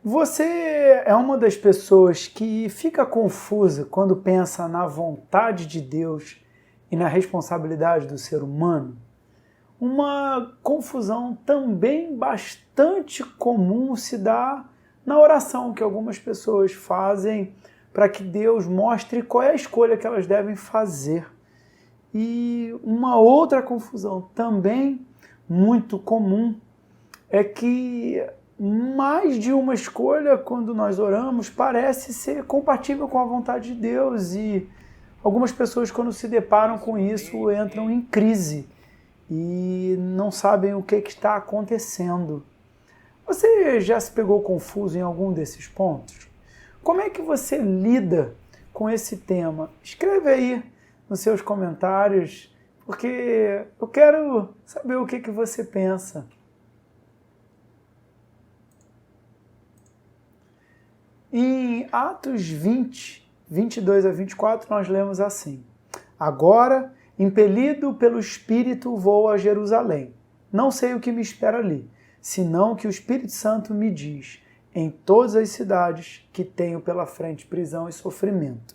Você é uma das pessoas que fica confusa quando pensa na vontade de Deus e na responsabilidade do ser humano? Uma confusão também bastante comum se dá na oração que algumas pessoas fazem para que Deus mostre qual é a escolha que elas devem fazer. E uma outra confusão também muito comum é que mais de uma escolha, quando nós oramos, parece ser compatível com a vontade de Deus, e algumas pessoas, quando se deparam com isso, entram em crise e não sabem o que está acontecendo. Você já se pegou confuso em algum desses pontos? Como é que você lida com esse tema? Escreve aí nos seus comentários, porque eu quero saber o que você pensa. Em Atos 20, 22 a 24, nós lemos assim: Agora, impelido pelo Espírito, vou a Jerusalém. Não sei o que me espera ali, senão que o Espírito Santo me diz, em todas as cidades que tenho pela frente prisão e sofrimento.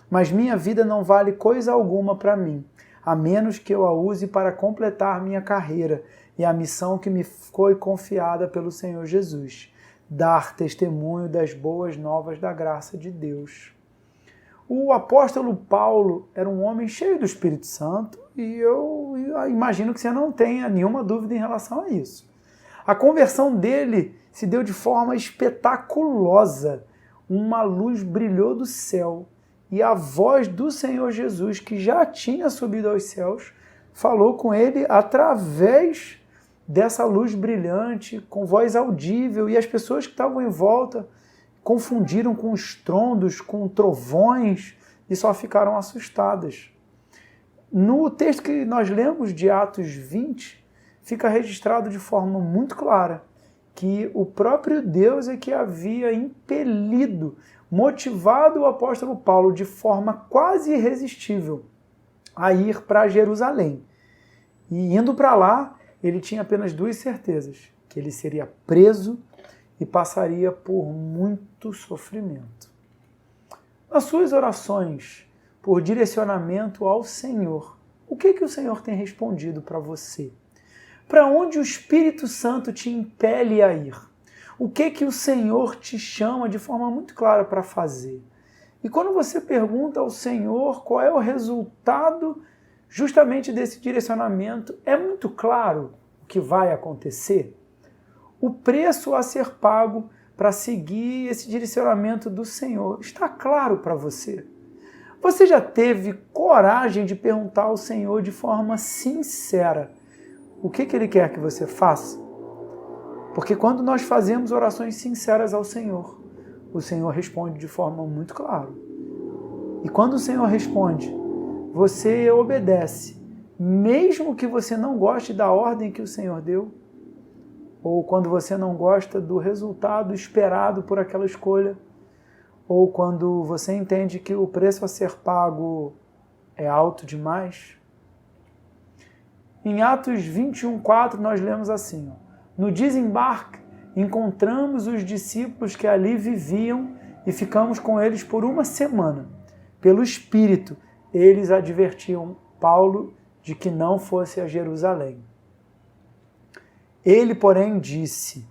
Mas minha vida não vale coisa alguma para mim, a menos que eu a use para completar minha carreira e a missão que me foi confiada pelo Senhor Jesus, dar testemunho das boas novas da graça de Deus. O apóstolo Paulo era um homem cheio do Espírito Santo e eu imagino que você não tenha nenhuma dúvida em relação a isso. A conversão dele se deu de forma espetaculosa. Uma luz brilhou do céu e a voz do Senhor Jesus, que já tinha subido aos céus, falou com ele através dessa luz brilhante, com voz audível, e as pessoas que estavam em volta confundiram com estrondos, com trovões, e só ficaram assustadas. No texto que nós lemos de Atos 20, fica registrado de forma muito clara que o próprio Deus é que havia impelido, motivado o apóstolo Paulo de forma quase irresistível a ir para Jerusalém. E indo para lá, ele tinha apenas duas certezas: que ele seria preso e passaria por muito sofrimento. Nas suas orações por direcionamento ao Senhor, o que o Senhor tem respondido para você? Para onde o Espírito Santo te impele a ir? O que o Senhor te chama de forma muito clara para fazer? E quando você pergunta ao Senhor qual é o resultado justamente desse direcionamento, é muito claro o que vai acontecer? O preço a ser pago para seguir esse direcionamento do Senhor está claro para você? Você já teve coragem de perguntar ao Senhor de forma sincera o que Ele quer que você faça? Porque quando nós fazemos orações sinceras ao Senhor, o Senhor responde de forma muito clara. E quando o Senhor responde, você obedece, mesmo que você não goste da ordem que o Senhor deu, ou quando você não gosta do resultado esperado por aquela escolha, ou quando você entende que o preço a ser pago é alto demais. Em Atos 21:4 nós lemos assim: No desembarque encontramos os discípulos que ali viviam e ficamos com eles por uma semana. Pelo Espírito, eles advertiam Paulo de que não fosse a Jerusalém. Ele, porém, disse: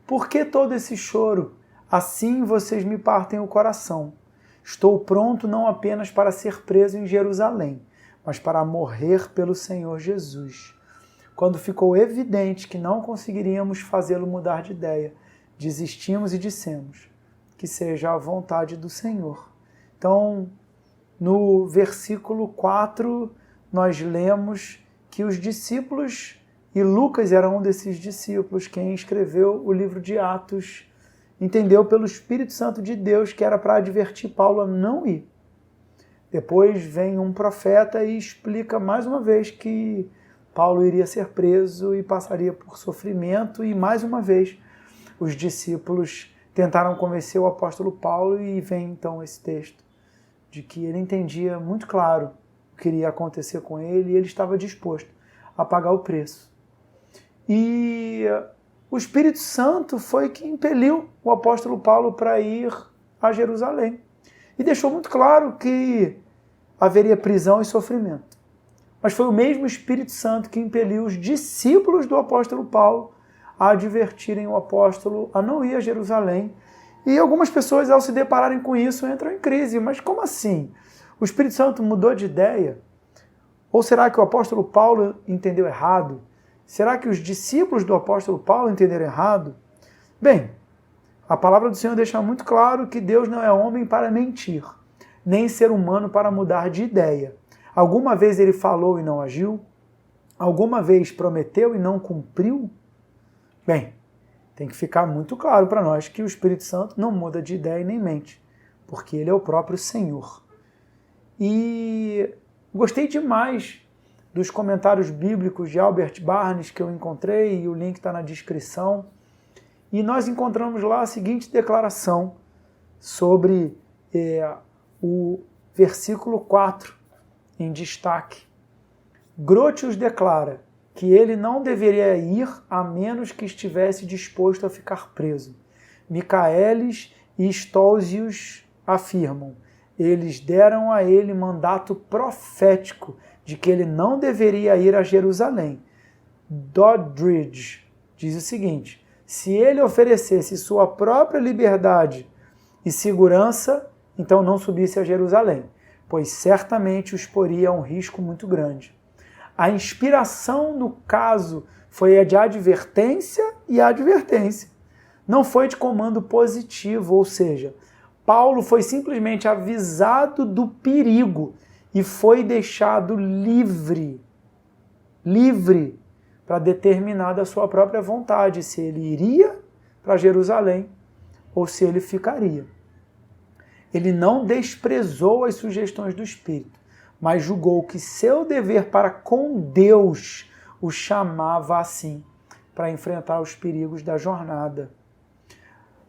Por que todo esse choro? Assim vocês me partem o coração. Estou pronto não apenas para ser preso em Jerusalém, mas para morrer pelo Senhor Jesus. Quando ficou evidente que não conseguiríamos fazê-lo mudar de ideia, desistimos e dissemos: Que seja a vontade do Senhor. Então, no versículo 4, nós lemos que os discípulos, e Lucas era um desses discípulos, quem escreveu o livro de Atos, entendeu pelo Espírito Santo de Deus que era para advertir Paulo a não ir. Depois vem um profeta e explica mais uma vez que Paulo iria ser preso e passaria por sofrimento, e mais uma vez os discípulos tentaram convencer o apóstolo Paulo, e vem então esse texto de que ele entendia muito claro o que iria acontecer com ele e ele estava disposto a pagar o preço. E o Espírito Santo foi que impeliu o apóstolo Paulo para ir a Jerusalém. E deixou muito claro que haveria prisão e sofrimento. Mas foi o mesmo Espírito Santo que impeliu os discípulos do apóstolo Paulo a advertirem o apóstolo a não ir a Jerusalém. E algumas pessoas, ao se depararem com isso, entram em crise. Mas como assim? O Espírito Santo mudou de ideia? Ou será que o apóstolo Paulo entendeu errado? Será que os discípulos do apóstolo Paulo entenderam errado? Bem, a palavra do Senhor deixa muito claro que Deus não é homem para mentir, nem ser humano para mudar de ideia. Alguma vez ele falou e não agiu? Alguma vez prometeu e não cumpriu? Bem, tem que ficar muito claro para nós que o Espírito Santo não muda de ideia e nem mente, porque ele é o próprio Senhor. E gostei demais dos comentários bíblicos de Albert Barnes que eu encontrei, e o link está na descrição. E nós encontramos lá a seguinte declaração sobre o versículo 4, em destaque. Grotius declara que ele não deveria ir a menos que estivesse disposto a ficar preso. Michaelis e Stolzius afirmam: eles deram a ele mandato profético de que ele não deveria ir a Jerusalém. Doddridge diz o seguinte: se ele oferecesse sua própria liberdade e segurança, então não subisse a Jerusalém, pois certamente o exporia a um risco muito grande. A inspiração no caso foi a de advertência e advertência. Não foi de comando positivo, ou seja, Paulo foi simplesmente avisado do perigo e foi deixado livre para determinar da sua própria vontade se ele iria para Jerusalém ou se ele ficaria. Ele não desprezou as sugestões do Espírito, mas julgou que seu dever para com Deus o chamava assim, para enfrentar os perigos da jornada.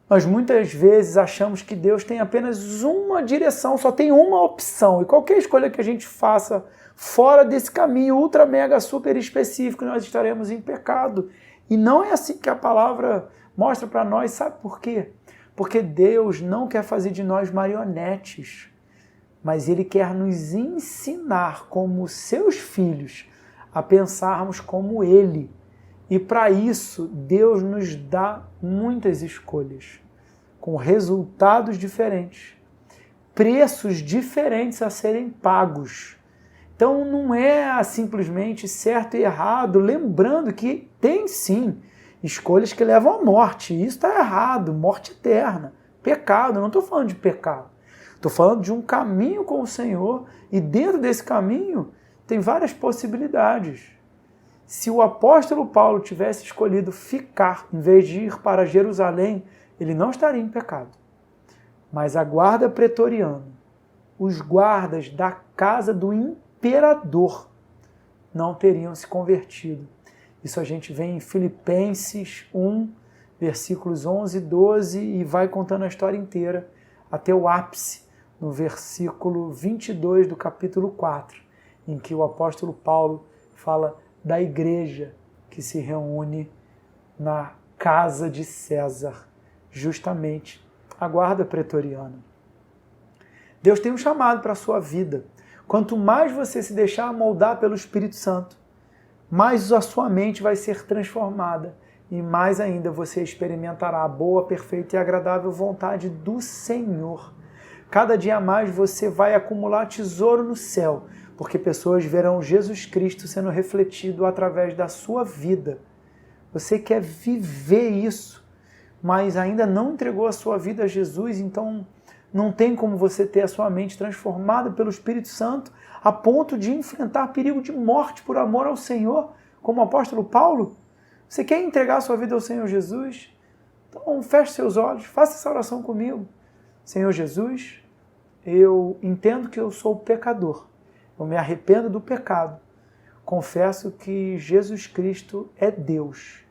Nós muitas vezes achamos que Deus tem apenas uma direção, só tem uma opção, e qualquer escolha que a gente faça fora desse caminho ultra, mega, super específico, nós estaremos em pecado. E não é assim que a palavra mostra para nós, sabe por quê? Porque Deus não quer fazer de nós marionetes, mas Ele quer nos ensinar, como seus filhos, a pensarmos como Ele. E para isso, Deus nos dá muitas escolhas, com resultados diferentes, preços diferentes a serem pagos. Então não é simplesmente certo e errado, lembrando que tem sim escolhas que levam à morte. Isso está errado, morte eterna, pecado. Eu não estou falando de pecado. Estou falando de um caminho com o Senhor, e dentro desse caminho tem várias possibilidades. Se o apóstolo Paulo tivesse escolhido ficar, em vez de ir para Jerusalém, ele não estaria em pecado. Mas a guarda pretoriana, os guardas da casa do imperador, não teriam se convertido. Isso a gente vê em Filipenses 1, versículos 11 e 12, e vai contando a história inteira, até o ápice, no versículo 22 do capítulo 4, em que o apóstolo Paulo fala da igreja que se reúne na casa de César, justamente a guarda pretoriana. Deus tem um chamado para a sua vida. Quanto mais você se deixar moldar pelo Espírito Santo, mais a sua mente vai ser transformada e mais ainda você experimentará a boa, perfeita e agradável vontade do Senhor. Cada dia mais você vai acumular tesouro no céu, porque pessoas verão Jesus Cristo sendo refletido através da sua vida. Você quer viver isso, mas ainda não entregou a sua vida a Jesus, então não tem como você ter a sua mente transformada pelo Espírito Santo a ponto de enfrentar perigo de morte por amor ao Senhor, como o apóstolo Paulo. Você quer entregar a sua vida ao Senhor Jesus? Então feche seus olhos, faça essa oração comigo. Senhor Jesus, eu entendo que eu sou pecador, eu me arrependo do pecado, confesso que Jesus Cristo é Deus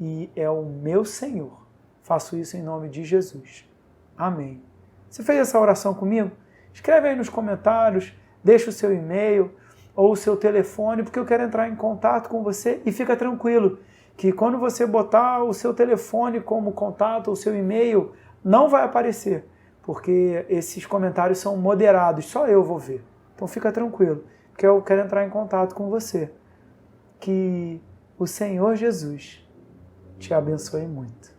e é o meu Senhor. Faço isso em nome de Jesus. Amém. Você fez essa oração comigo? Escreve aí nos comentários, deixa o seu e-mail ou o seu telefone, porque eu quero entrar em contato com você, e fica tranquilo que quando você botar o seu telefone como contato, o seu e-mail, não vai aparecer, porque esses comentários são moderados, só eu vou ver. Então fica tranquilo, porque eu quero entrar em contato com você. Que o Senhor Jesus te abençoe muito.